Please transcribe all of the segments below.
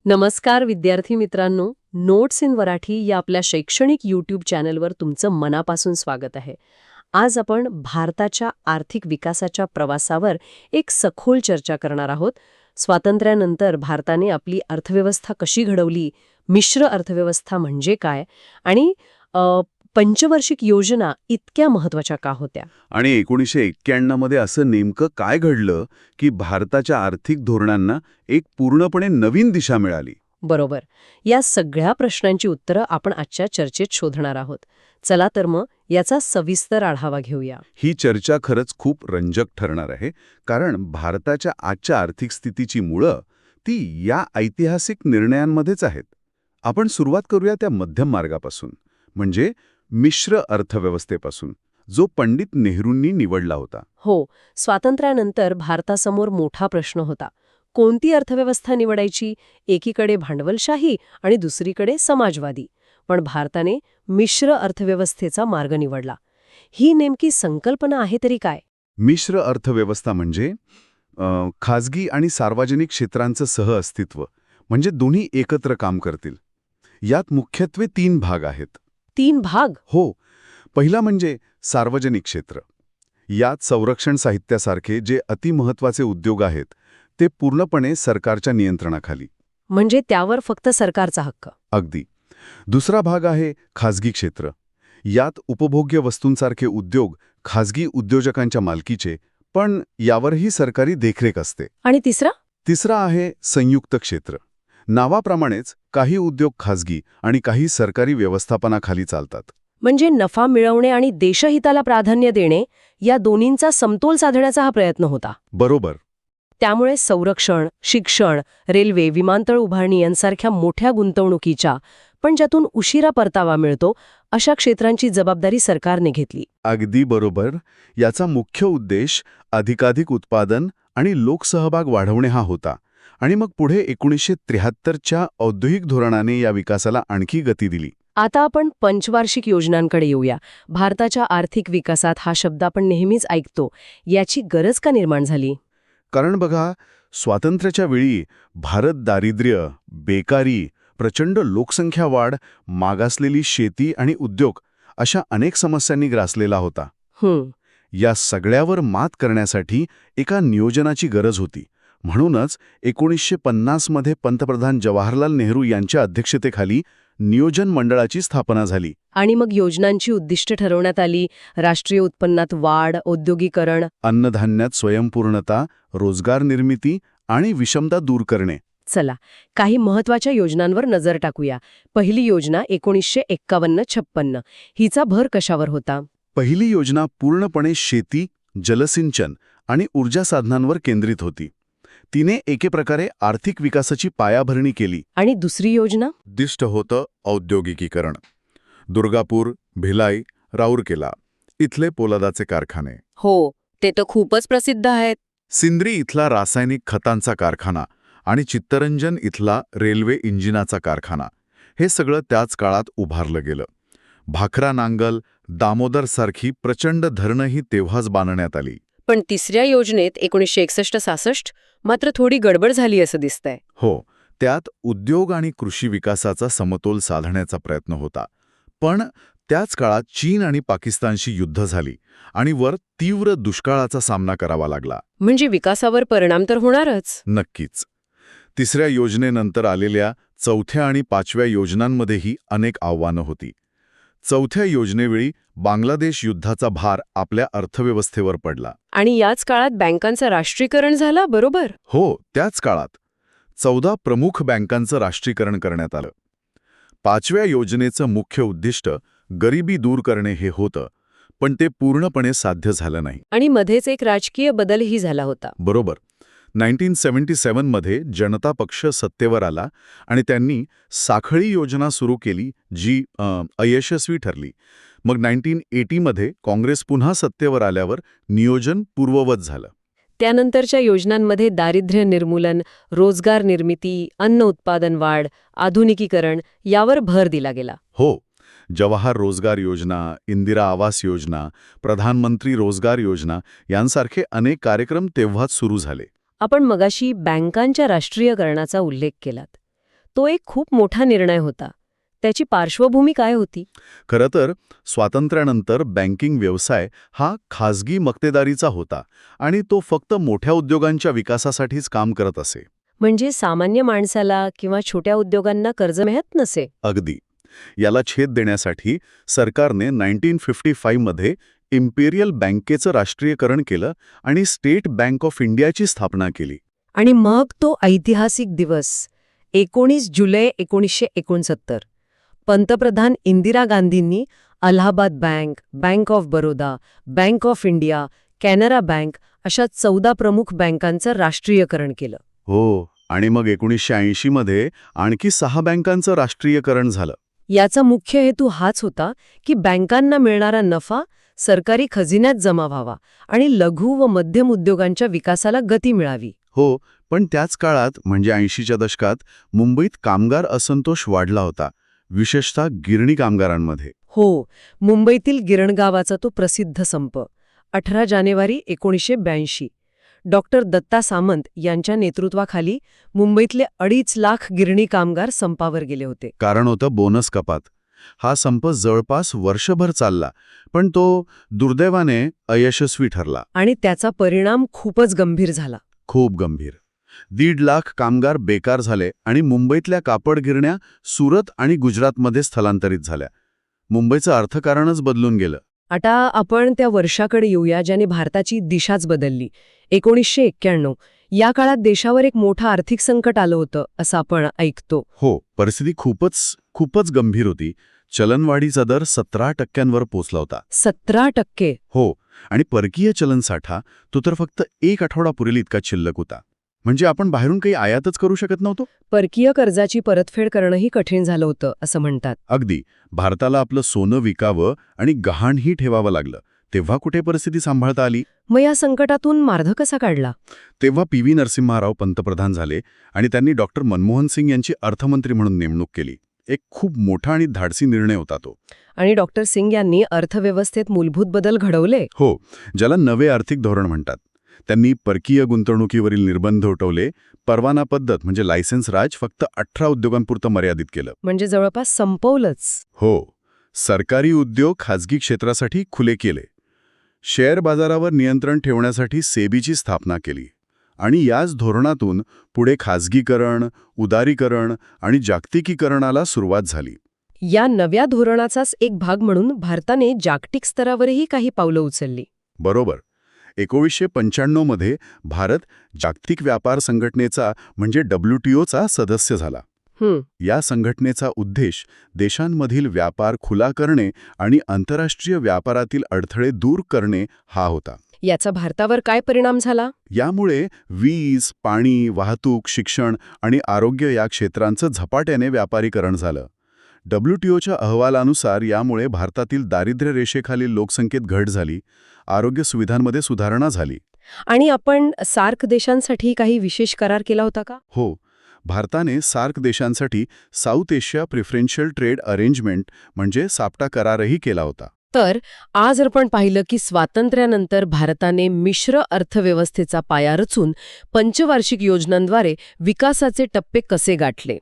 नमस्कार विद्यार्थी मित्रांनो, नोट्स इन मराठी या आपल्या शैक्षणिक यूट्यूब चॅनलवर तुमचं मनापासून स्वागत आहे. आज आपण भारताच्या आर्थिक विकासाच्या प्रवासावर एक सखोल चर्चा करणार आहोत. स्वातंत्र्यानंतर भारताने आपली अर्थव्यवस्था कशी घडवली, मिश्र अर्थव्यवस्था म्हणजे काय आणि पंचवार्षिक योजना इतक्या महत्वाच्या का होत्या. आणि 1991 मध्ये असं नेमकं काय घडलं की भारताच्या आर्थिक धोरणांना एक पूर्णपणे नवीन दिशा मिळाली. बरोबर. या सगळ्या प्रश्नांची उत्तरं आपण आजच्या चर्चेत शोधणार आहोत. चला तर मग याचा सविस्तर आढावा घेऊया. ही चर्चा खरंच खूप रंजक ठरणार आहे, कारण भारताच्या आजच्या आर्थिक स्थितीची मुळं ती या ऐतिहासिक निर्णयांमध्येच आहेत. आपण सुरुवात करूया त्या मध्यम मार्गापासून, म्हणजे मिश्र अर्थव्यवस्थेपासून, जो पंडित नेहरूंनी निवडला होता. हो, स्वातंत्र्यानंतर भारतासमोर मोठा प्रश्न होता. कोणती अर्थव्यवस्था निवडायची? एकीकडे भांडवलशाही आणि दुसरीकडे समाजवादी. पण भारताने मिश्र अर्थव्यवस्थेचा मार्ग निवडला. ही नेमकी संकल्पना आहे तरी काय? मिश्र अर्थव्यवस्था म्हणजे खाजगी आणि सार्वजनिक क्षेत्रांचं सहअस्तित्व, म्हणजे दोन्ही एकत्र काम करतील. यात मुख्यत्वे 3 भाग आहेत. 3 भाग? हो. पहिला म्हणजे सार्वजनिक क्षेत्र. यात संरक्षण साहित्यासारखे जे अतिमहत्वाचे उद्योग आहेत ते पूर्णपणे सरकारच्या नियंत्रणाखाली. म्हणजे त्यावर फक्त सरकारचा हक्क. अगदी. दुसरा भाग आहे खाजगी क्षेत्र. यात उपभोग्य वस्तूंसारखे उद्योग खाजगी उद्योजकांच्या मालकीचे, पण यावरही सरकारी देखरेख असते. आणि तिसरा आहे संयुक्त क्षेत्र. नावाप्रमाणेच काही उद्योग खाजगी आणि काही सरकारी व्यवस्थापनाखाली चालतात. म्हणजे नफा मिळवणे आणि देशहिताला प्राधान्य देणे या दोन्हींचा समतोल साधण्याचा हा प्रयत्न होता. बरोबर. त्यामुळे संरक्षण, शिक्षण, रेल्वे, विमानतळ उभारणी यांसारख्या मोठ्या गुंतवणुकीच्या, पण ज्यातून उशिरा परतावा मिळतो, अशा क्षेत्रांची जबाबदारी सरकारने घेतली. अगदी बरोबर. याचा मुख्य उद्देश अधिकाधिक उत्पादन आणि लोकसहभाग वाढवणे हा होता. आणि मग पुढे 1973च्या औद्योगिक धोरणाने या विकासाला आणखी गती दिली. आता आपण पंचवार्षिक योजनांकडे येऊया. भारताच्या आर्थिक विकासात हा शब्द आपण नेहमीच ऐकतो. याची गरज का निर्माण झाली? कारण बघा, स्वातंत्र्याच्या वेळी भारत दारिद्र्य, बेकारी, प्रचंड लोकसंख्या वाढ, मागासलेली शेती आणि उद्योग अशा अनेक समस्यांनी ग्रासलेला होता. या सगळ्यावर मात करण्यासाठी एका नियोजनाची गरज होती. म्हणूनच 1950 मध्ये पंतप्रधान जवाहरलाल नेहरू यांच्या अध्यक्षतेखाली नियोजन मंडळाची स्थापना झाली. आणि मग योजनांची उद्दिष्ट ठरवण्यात आली. राष्ट्रीय उत्पन्नात वाढ, औद्योगिकरण, अन्नधान्यात स्वयंपूर्णता, रोजगार निर्मिती आणि विषमता दूर करणे. चला, काही महत्वाच्या योजनांवर नजर टाकूया. पहिली योजना 1951-56. हिचा भर कशावर होता? पहिली योजना पूर्णपणे शेती, जलसिंचन आणि ऊर्जा साधनांवर केंद्रित होती. तिने एके प्रकारे आर्थिक विकासाची पायाभरणी केली. आणि दुसरी योजना? उद्दिष्ट होतं औद्योगिकीकरण. दुर्गापूर, भिलाई, राऊरकेला इथले पोलादाचे कारखाने. हो, ते तर खूपच प्रसिद्ध आहेत. सिंद्री इथला रासायनिक खतांचा कारखाना आणि चित्तरंजन इथला रेल्वे इंजिनाचा कारखाना, हे सगळं त्याच काळात उभारलं गेलं. भाखरा नांगल, दामोदर सारखी प्रचंड धरणंही तेव्हाच बांधण्यात आली. पण तिसऱ्या योजनेत 1961-66 मात्र थोडी गडबड झाली असं दिसतंय. हो, त्यात उद्योग आणि कृषी विकासाचा समतोल साधण्याचा प्रयत्न होता. पण त्याच काळात चीन आणि पाकिस्तानशी युद्ध झाली आणि वर तीव्र दुष्काळाचा सामना करावा लागला. म्हणजे विकासावर परिणाम तर होणारच. नक्कीच. तिसऱ्या योजनेनंतर आलेल्या चौथ्या आणि 5व्या योजनांमध्येही अनेक आव्हानं होती. चौथ्या योजनेवेळी बांगलादेश युद्धाचा भार आपल्या अर्थव्यवस्थेवर पडला. आणि याच काळात बँकांचं राष्ट्रीयकरण झालं, बरोबर? हो, त्याच काळात 14 प्रमुख बँकांचं राष्ट्रीयकरण करण्यात आलं. 5व्या योजनेचं मुख्य उद्दिष्ट गरिबी दूर करणे हे होतं, पण ते पूर्णपणे साध्य झालं नाही. आणि मध्येच एक राजकीय बदलही झाला होता. बरोबर. 1977 मध्ये जनता पक्ष सत्तेवर आला आणि त्यांनी साखळी योजना सुरू केली, जी अयशस्वी ठरली. मग 1980 मध्ये काँग्रेस पुन्हा सत्तेवर आल्यावर नियोजन पूर्ववत झालं. त्यानंतरच्या योजनांमध्ये दारिद्र्य निर्मूलन, रोजगार निर्मिती, अन्न उत्पादन वाढ, आधुनिकीकरण यावर भर दिला गेला. हो, जवाहर रोजगार योजना, इंदिरा आवास योजना, प्रधानमंत्री रोजगार योजना यांसारखे अनेक कार्यक्रम तेव्हाच सुरू झाले. आपण मगाशी बँकांच्या राष्ट्रीयकरणाचा उल्लेख केलात. तो एक खूप मोठा निर्णय होता. त्याची पार्श्वभूमी काय होती? खरं तर स्वातंत्र्यानंतर बँकिंग व्यवसाय हा खाजगी मक्तेदारीचा होता आणि तो फक्त मोठ्या उद्योगांच्या विकासासाठीच काम करत असे. म्हणजे सामान्य माणसाला किंवा छोट्या उद्योगांना कर्ज मिळत नसे. अगदी. याला छेद देण्यासाठी सरकारने 1955 मध्ये इम्पेरियल बँकेचं राष्ट्रीयकरण केलं आणि स्टेट बँक ऑफ इंडियाची स्थापना केली. आणि मग तो ऐतिहासिक दिवस 19 जुलै 1969. पंतप्रधान इंदिरा गांधींनी Allahabad bank, bank of Baroda, bank of India, Canara bank अशा 14 प्रमुख बँकांचं राष्ट्रीयकरण केलं. हो, आणि मग 1980 मध्ये आणखी 6 बँकांचं राष्ट्रीयकरण झालं. याचा मुख्य हेतू हाच होता की बँकांना मिळणारा नफा सरकारी खजिन्यात जमा व्हावा आणि लघु व मध्यम उद्योगांच्या विकासाला गती मिळावी. हो, पण त्याच काळात म्हणजे 80च्या दशकात मुंबईत कामगार असंतोष वाढला होता, विशेषतः गिरणी कामगारांमध्ये. हो, मुंबईतील गिरणगावाचा तो प्रसिद्ध संप 18 जानेवारी 1982. डॉक्टर दत्ता सामंत यांच्या नेतृत्वाखाली मुंबईतले 2.5 लाख गिरणी कामगार संपावर गेले होते. कारण होतं बोनस कपात. हा संप जवळपास वर्षभर चालला, पण तो दुर्दैवाने अयशस्वी ठरला. आणि त्याचा परिणाम खूपच गंभीर झाला. खूप गंभीर. 1.5 लाख कामगार बेकार झाले आणि मुंबईतल्या कापड गिरण्या सुरत आणि गुजरातमध्ये स्थलांतरित झाल्या. मुंबईचं अर्थकारणच बदलून गेलं. आता आपण त्या वर्षाकडे येऊया ज्याने भारताची दिशाच बदलली. 1991. या काळात देशावर एक मोठं आर्थिक संकट आलं होतं असं आपण ऐकतो. हो, परिस्थिती खूपच गंभीर होती. चलनवाढीचा दर 17% पोचला होता. 17%? हो, आणि परकीय चलनसाठा तो तर फक्त 1 आठवडा पुरेल इतका शिल्लक होता. म्हणजे आपण बाहेरून काही आयातच करू शकत नव्हतो. परकीय कर्जाची परतफेड करणंही कठीण झालं होतं असं म्हणतात. अगदी. भारताला आपलं सोनं विकावं आणि गहाणही ठेवावं लागलं. तेव्हा कुठे परिस्थिती सांभाळता आली? मग या संकटातून मार्ग कसा काढला? तेव्हा पी.व्ही. नरसिम्हा राव पंतप्रधान झाले आणि त्यांनी डॉक्टर मनमोहन सिंग यांची अर्थमंत्री म्हणून नेमणूक केली. एक खूप मोठा आणि धाडसी निर्णय होता तो. आणि डॉक्टर सिंग यांनी अर्थव्यवस्थेत मूलभूत बदल घडवले. हो, ज्याला नवे आर्थिक धोरण म्हणतात. त्यांनी परकीय गुंतवणुकीवरील निर्बंध उठवले. परवाना पद्धत म्हणजे लायसन्स राज फक्त 18 उद्योगांपुरतं मर्यादित केलं. म्हणजे जवळपास संपवलंच. हो, सरकारी उद्योग खाजगी क्षेत्रासाठी खुले केले. शेअर बाजारावर नियंत्रण ठेवण्यासाठी सेबीची स्थापना केली. आणि याच धोरणातून पुढे खाजगीकरण, उदारीकरण आणि जागतिकीकरणाला सुरुवात झाली. या नव्या धोरणाचाच एक भाग म्हणून भारताने जागतिक स्तरावरही काही पावलं उचलली. बरोबर. 1995 मध्ये भारत जागतिक व्यापार संघटनेचा म्हणजे WTOचा सदस्य झाला. या संघटनेचा उद्देश देशांमधील व्यापार खुला करणे आणि आंतरराष्ट्रीय व्यापारातील अडथळे दूर करणे हा होता. याचा भारतावर काय परिणाम झाला? यामुळे वीज, पाणी, वाहतूक, शिक्षण आणि आरोग्य या क्षेत्रांचं झपाट्याने व्यापारीकरण झालं. WTOच्या अहवालानुसार यामुळे भारतातील दारिद्र्य रेषेखालील लोकसंख्येत घट झाली, आरोग्य सुविधांमध्ये सुधारणा झाली. आणि आपण सार्क देशांसाठी काही विशेष करार केला होता का? हो, भारताने सार्क देशांसाठी साऊथ एशिया प्रिफरेन्शियल ट्रेड अरेंजमेंट म्हणजे साप्टा करारही केला होता. तर आज आपण पाहिलं की स्वातंत्र्यानंतर भारताने मिश्र अर्थव्यवस्थेचा पाया रचून पंचवार्षिक योजनांद्वारे विकासाचे टप्पे कसे गाठले.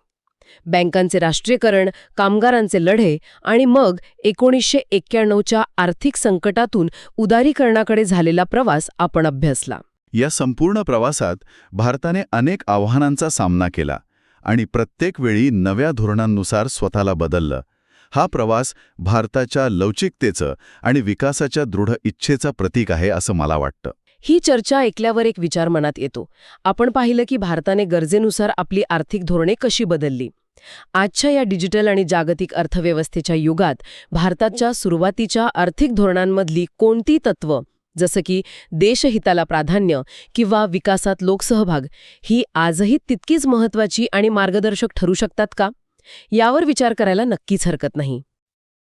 बँकांचे राष्ट्रीयकरण, कामगारांचे लढे आणि मग 1991च्या आर्थिक संकटातून उदारीकरणाकडे झालेला प्रवास आपण अभ्यासला. या संपूर्ण प्रवासात भारताने अनेक आव्हानांचा सामना केला आणि प्रत्येक वेळी नव्या धोरणांनुसार स्वतःला बदललं. हा प्रवास भारताच्या लवचिकतेचं आणि विकासाच्या दृढ इच्छेचं प्रतीक आहे असं मला वाटतं. ही चर्चा ऐकल्यावर एक विचार मनात येतो. आपण पाहिलं की भारताने गरजेनुसार आपली आर्थिक धोरणे कशी बदलली. आजच्या या डिजिटल आणि जागतिक अर्थव्यवस्थेच्या युगात भारताच्या सुरुवातीच्या आर्थिक धोरणांमधली कोणती तत्त्व, जसं की देशहिताला प्राधान्य किंवा विकासात लोकसहभाग, ही आजही तितकीच महत्त्वाची आणि मार्गदर्शक ठरू शकतात का? यावर विचार करायला नक्कीच हरकत नाही.